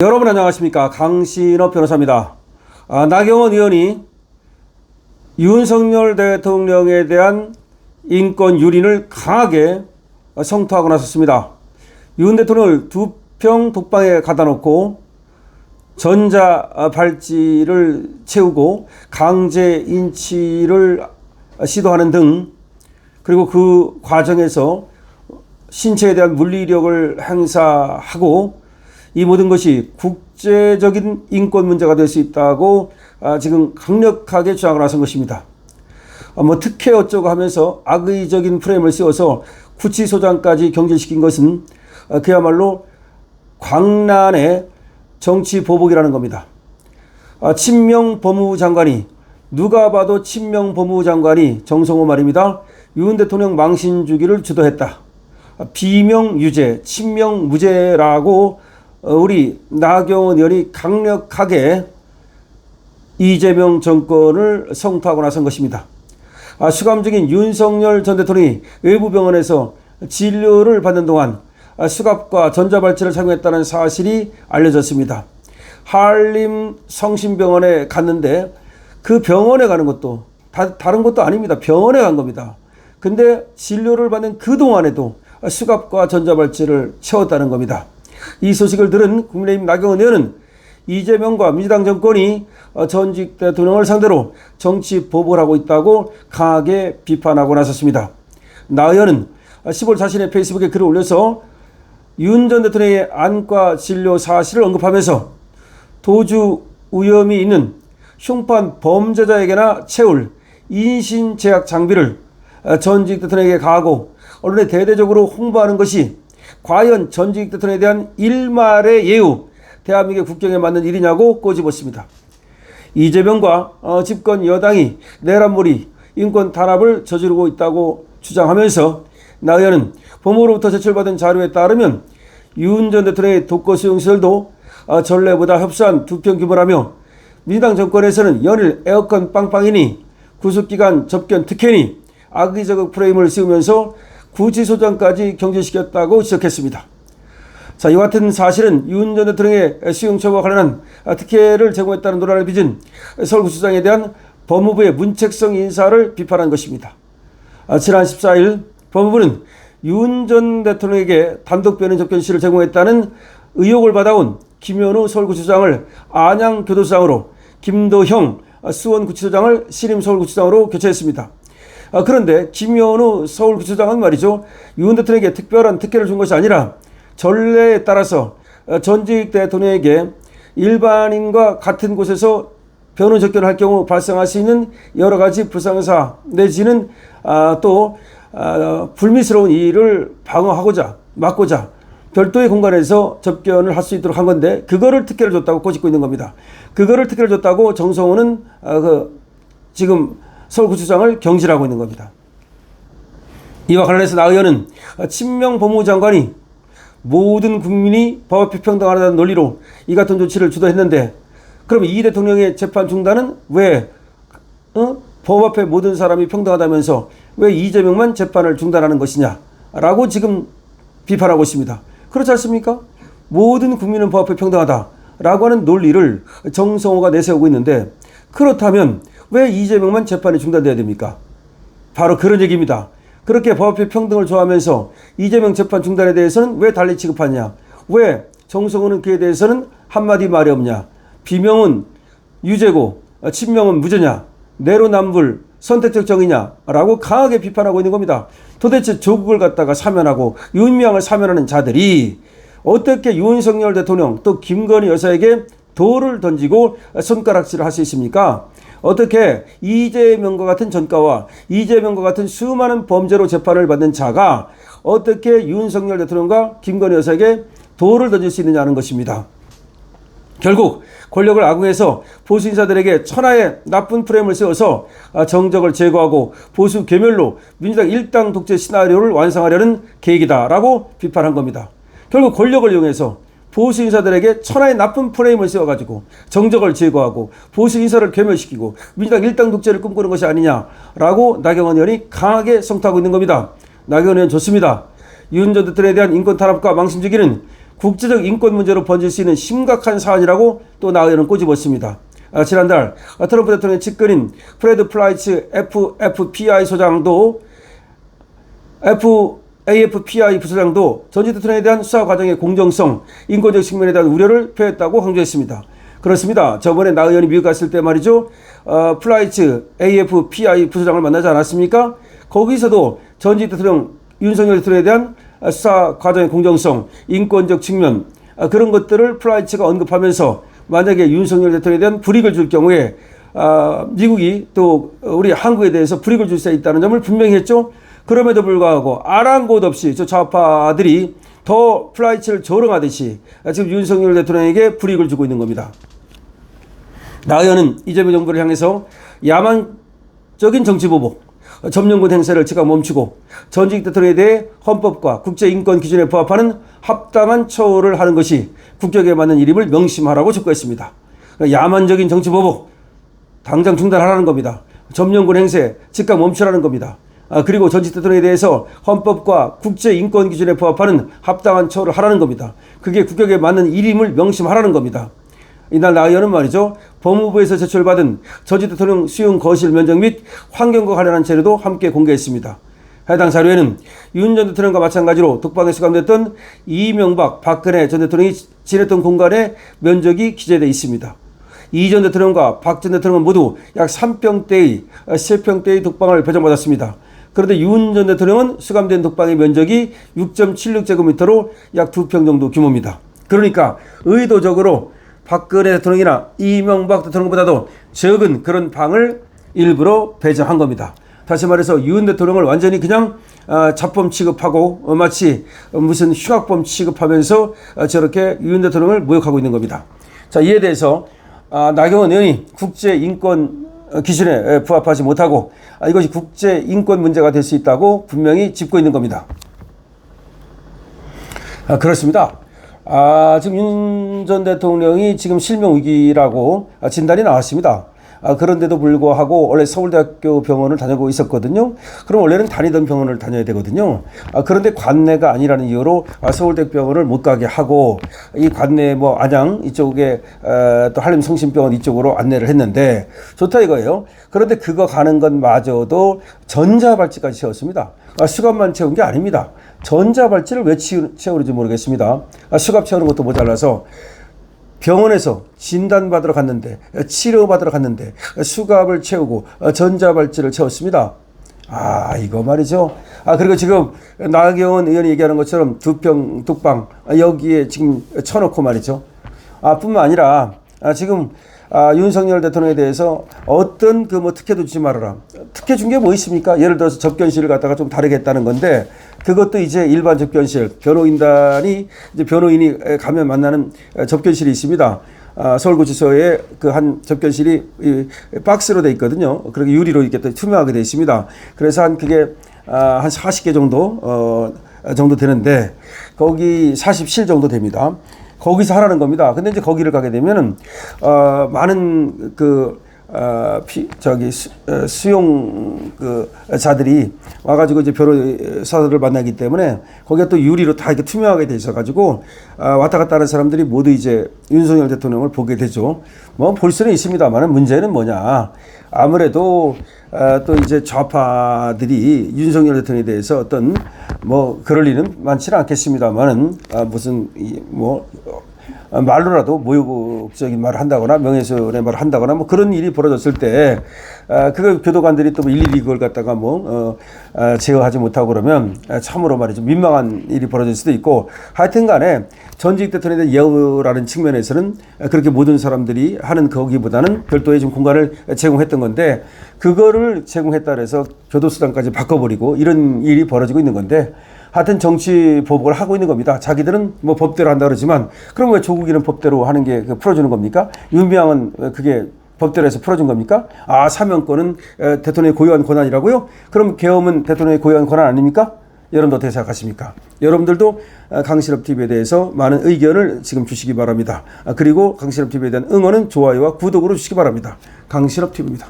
여러분 안녕하십니까. 강신업 변호사입니다. 나경원 의원이 윤석열 대통령에 대한 인권 유린을 강하게 성토하고 나섰습니다. 윤 대통령을 두 평 독방에 가다 놓고 전자 발찌를 채우고 강제 인치를 시도하는 등, 그리고 그 과정에서 신체에 대한 물리력을 행사하고 이 모든 것이 국제적인 인권 문제가 될 수 있다고 지금 강력하게 주장을 나선 것입니다. 특혜 어쩌고 하면서 악의적인 프레임을 씌워서 구치소장까지 경질시킨 것은 그야말로 광란의 정치 보복이라는 겁니다. 친명 법무부 장관이, 누가 봐도 친명 법무부 장관이, 정성호 말입니다, 윤 대통령 망신 주기를 주도했다. 비명 유죄, 친명 무죄라고 우리 나경원 의원이 강력하게 이재명 정권을 성토하고 나선 것입니다. 수감 중인 윤석열 전 대통령이 외부 병원에서 진료를 받는 동안 수갑과 전자발찌를 착용했다는 사실이 알려졌습니다. 한림 성심병원에 갔는데 그 병원에 가는 것도 다른 것도 아닙니다. 병원에 간 겁니다. 근데 진료를 받는 그 동안에도 수갑과 전자발찌를 채웠다는 겁니다. 이 소식을 들은 국민의힘 나경원 의원은 이재명과 민주당 정권이 전직 대통령을 상대로 정치 보복을 하고 있다고 강하게 비판하고 나섰습니다. 나 의원은 15일 자신의 페이스북에 글을 올려서 윤 전 대통령의 안과 진료 사실을 언급하면서 도주 위험이 있는 흉판 범죄자에게나 채울 인신제약 장비를 전직 대통령에게 가하고 언론에 대대적으로 홍보하는 것이 과연 전직 대통령에 대한 일말의 예우, 대한민국 국경에 맞는 일이냐고 꼬집었습니다. 이재명과 집권 여당이 내란몰이, 인권 탄압을 저지르고 있다고 주장하면서 나 의원은 법무부로부터 제출받은 자료에 따르면 윤 전 대통령의 독거 수용시설도 전례보다 협소한 2평 규모라며 민주당 정권에서는 연일 에어컨 빵빵이니 구속기간 접견 특혜니 악의적 프레임을 씌우면서 구치소장까지 경질시켰다고 지적했습니다. 자, 이와 같은 사실은 윤 전 대통령의 수용처와 관련한 특혜를 제공했다는 논란을 빚은 서울구치소장에 대한 법무부의 문책성 인사를 비판한 것입니다. 지난 14일 법무부는 윤 전 대통령에게 단독 변인 접견실을 제공했다는 의혹을 받아온 김현우 서울구치소장을 안양교도소장으로, 김도형 수원구치소장을 신임 서울구치소장으로 교체했습니다. 그런데 김현우 서울구치소장은 말이죠, 윤 대통령에게 특별한 특혜를 준 것이 아니라 전례에 따라서 전직 대통령에게 일반인과 같은 곳에서 변호 접견을 할 경우 발생할 수 있는 여러 가지 불상사 내지는 또 불미스러운 일을 방어하고자, 막고자 별도의 공간에서 접견을 할 수 있도록 한 건데, 그거를 특혜를 줬다고 꼬집고 있는 겁니다. 그거를 특혜를 줬다고 정성호는 지금 서울구치소장을 경질하고 있는 겁니다. 이와 관련해서 나 의원은 친명 법무부 장관이 모든 국민이 법 앞에 평등하다는 논리로 이 같은 조치를 주도했는데, 그러면 이 대통령의 재판 중단은 왜 법 앞에 모든 사람이 평등하다면서 왜 이재명만 재판을 중단하는 것이냐라고 지금 비판하고 있습니다. 그렇지 않습니까? 모든 국민은 법 앞에 평등하다라고 하는 논리를 정성호가 내세우고 있는데, 그렇다면 왜 이재명만 재판이 중단돼야 됩니까? 바로 그런 얘기입니다. 그렇게 법 앞에 평등을 좋아하면서 이재명 재판 중단에 대해서는 왜 달리 취급하냐? 왜 정성호는 그에 대해서는 한마디 말이 없냐? 비명은 유죄고 친명은 무죄냐? 내로남불 선택적 정의냐라고 강하게 비판하고 있는 겁니다. 도대체 조국을 갖다가 사면하고 윤미향을 사면하는 자들이 어떻게 윤석열 대통령 또 김건희 여사에게 돌을 던지고 손가락질을 할 수 있습니까? 어떻게 이재명과 같은 전과와 이재명과 같은 수많은 범죄로 재판을 받는 자가 어떻게 윤석열 대통령과 김건희 여사에게 돌을 던질 수 있느냐는 것입니다. 결국 권력을 악용해서 보수 인사들에게 천하의 나쁜 프레임을 세워서 정적을 제거하고 보수 괴멸로 민주당 일당 독재 시나리오를 완성하려는 계획이다라고 비판한 겁니다. 결국 권력을 이용해서 보수 인사들에게 천하의 나쁜 프레임을 세워가지고 정적을 제거하고 보수 인사를 괴멸시키고 민주당 일당 독재를 꿈꾸는 것이 아니냐라고 나경원 의원이 강하게 성토하고 있는 겁니다. 나경원 의원 좋습니다. 윤 전 대통령에 대한 인권 탄압과 망신 주기는 국제적 인권 문제로 번질 수 있는 심각한 사안이라고 또 나 의원은 꼬집었습니다. 지난달 트럼프 대통령의 측근인 프레드 플라이츠 AFPI 부소장도 전직 대통령에 대한 수사 과정의 공정성, 인권적 측면에 대한 우려를 표했다고 강조했습니다. 그렇습니다. 저번에 나 의원이 미국 갔을 때 말이죠. 플라이츠 AFPI 부소장을 만나지 않았습니까? 거기서도 전직 대통령 윤석열 대통령에 대한 수사 과정의 공정성, 인권적 측면 그런 것들을 플라이츠가 언급하면서 만약에 윤석열 대통령에 대한 불이익을 줄 경우에 미국이 또 우리 한국에 대해서 불이익을 줄 수 있다는 점을 분명히 했죠. 그럼에도 불구하고 아랑곳 없이 저 좌파들이 더 플라이츠를 조롱하듯이 지금 윤석열 대통령에게 불이익을 주고 있는 겁니다. 나 의원은 이재명 정부를 향해서 야만적인 정치보복, 점령군 행세를 즉각 멈추고 전직 대통령에 대해 헌법과 국제인권 기준에 부합하는 합당한 처우를 하는 것이 국격에 맞는 일임을 명심하라고 촉구했습니다. 야만적인 정치보복 당장 중단하라는 겁니다. 점령군 행세 즉각 멈추라는 겁니다. 그리고 전직 대통령에 대해서 헌법과 국제인권 기준에 부합하는 합당한 처우를 하라는 겁니다. 그게 국격에 맞는 일임을 명심하라는 겁니다. 이날 나 의원은 말이죠. 법무부에서 제출받은 전직 대통령 수용 거실 면적 및 환경과 관련한 자료도 함께 공개했습니다. 해당 자료에는 윤 전 대통령과 마찬가지로 독방에 수감됐던 이명박, 박근혜 전 대통령이 지냈던 공간의 면적이 기재되어 있습니다. 이 전 대통령과 박 전 대통령은 모두 약 3평대의 독방을 배정받았습니다. 그런데 윤 전 대통령은 수감된 독방의 면적이 6.76제곱미터로 약 2평 정도 규모입니다. 그러니까 의도적으로 박근혜 대통령이나 이명박 대통령보다도 적은 그런 방을 일부러 배정한 겁니다. 다시 말해서 윤 대통령을 완전히 그냥 잡범 취급하고 마치 무슨 흉악범 취급하면서 저렇게 윤 대통령을 모욕하고 있는 겁니다. 자, 이에 대해서 나경원 의원이 국제인권 기준에 부합하지 못하고 이것이 국제인권 문제가 될 수 있다고 분명히 짚고 있는 겁니다. 그렇습니다. 지금 윤 전 대통령이 지금 실명위기라고 진단이 나왔습니다. 그런데도 불구하고 원래 서울대학교 병원을 다니고 있었거든요. 그럼 원래는 다니던 병원을 다녀야 되거든요. 그런데 관내가 아니라는 이유로 서울대병원을 못 가게 하고 이 관내 뭐 안양 이쪽에 또 한림성심병원 이쪽으로 안내를 했는데 좋다 이거예요. 그런데 그거 가는 것마저도 전자발찌까지 채웠습니다. 수갑만 채운 게 아닙니다. 전자발찌를 왜 채우는지 모르겠습니다. 수갑 채우는 것도 모자라서 병원에서 진단받으러 갔는데 치료받으러 갔는데 수갑을 채우고 전자발찌를 채웠습니다. 이거 말이죠. 그리고 지금 나경원 의원이 얘기하는 것처럼 2평 독방 여기에 지금 쳐놓고 말이죠. 뿐만 아니라 지금 윤석열 대통령에 대해서 어떤 그 뭐 특혜도 주지 말아라. 특혜 준 게 뭐 있습니까? 예를 들어서 접견실을 갖다가 좀 다르게 했다는 건데 그것도 이제 일반 접견실, 이제 변호인이 가면 만나는 접견실이 있습니다. 서울구치소에 그 한 접견실이 박스로 돼 있거든요. 그리고 유리로 이렇게 또 투명하게 돼 있습니다. 그래서 그게 한 40개 정도 되는데 거기 40실 정도 됩니다. 거기서 하라는 겁니다. 근데 이제 거기를 가게 되면은 많은 수용 자들이 와가지고 이제 변호사들을 만나기 때문에 거기가 또 유리로 다 이렇게 투명하게 돼 있어가지고 왔다 갔다 하는 사람들이 모두 이제 윤석열 대통령을 보게 되죠. 뭐 볼 수는 있습니다만은 문제는 뭐냐. 아무래도 또 이제 좌파들이 윤석열 대통령에 대해서 어떤 뭐 그럴 일은 많지는 않겠습니다만은 무슨 말로라도 모욕적인 말을 한다거나 명예훼손의 말을 한다거나 뭐 그런 일이 벌어졌을 때 그 교도관들이 또 일일이 그걸 갖다가 제어하지 못하고 그러면 참으로 말이죠 민망한 일이 벌어질 수도 있고 하여튼 간에 전직 대통령에 대한 예우라는 측면에서는 그렇게 모든 사람들이 하는 거기보다는 별도의 좀 공간을 제공했던 건데 그거를 제공했다 그래서 교도수단까지 바꿔버리고 이런 일이 벌어지고 있는 건데 하여튼 정치 보복을 하고 있는 겁니다. 자기들은 뭐 법대로 한다 그러지만 그럼 왜 조국이는 법대로 하는 게 풀어주는 겁니까? 윤미향은 그게 법대로 해서 풀어준 겁니까? 사면권은 대통령의 고유한 권한이라고요? 그럼 계엄은 대통령의 고유한 권한 아닙니까? 여러분도 어떻게 생각하십니까? 여러분들도 강신업TV에 대해서 많은 의견을 지금 주시기 바랍니다. 그리고 강신업TV에 대한 응원은 좋아요와 구독으로 주시기 바랍니다. 강신업TV입니다.